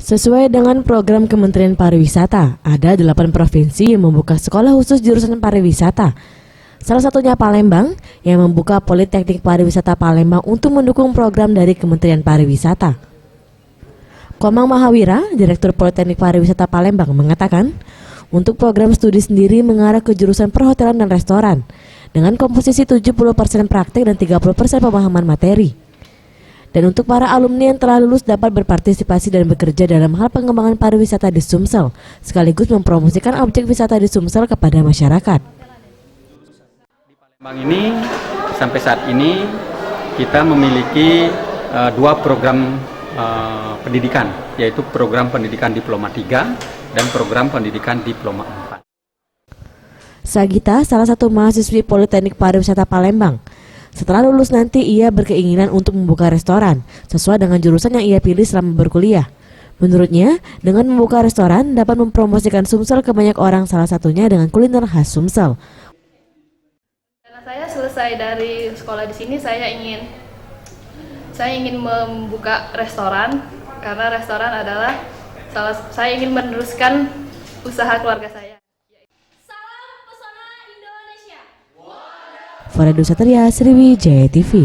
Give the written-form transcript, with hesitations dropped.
Sesuai dengan program Kementerian Pariwisata, ada 8 provinsi yang membuka sekolah khusus jurusan pariwisata. Salah satunya Palembang yang membuka Politeknik Pariwisata Palembang untuk mendukung program dari Kementerian Pariwisata. Komang Mahawira, Direktur Politeknik Pariwisata Palembang mengatakan, untuk program studi sendiri mengarah ke jurusan perhotelan dan restoran dengan komposisi 70% praktik dan 30% pemahaman materi. Dan untuk para alumni yang telah lulus dapat berpartisipasi dan bekerja dalam hal pengembangan pariwisata di Sumsel, sekaligus mempromosikan objek wisata di Sumsel kepada masyarakat. Di Palembang ini, sampai saat ini, kita memiliki 2 program pendidikan, yaitu program pendidikan Diploma 3 dan program pendidikan Diploma 4. Sagita, salah satu mahasiswi Politeknik Pariwisata Palembang. Setelah lulus nanti ia berkeinginan untuk membuka restoran sesuai dengan jurusan yang ia pilih selama berkuliah. Menurutnya, dengan membuka restoran dapat mempromosikan Sumsel ke banyak orang, salah satunya dengan kuliner khas Sumsel. Karena saya selesai dari sekolah di sini, saya ingin membuka restoran karena restoran adalah saya ingin meneruskan usaha keluarga saya. Faradu Satria, Sriwijaya TV.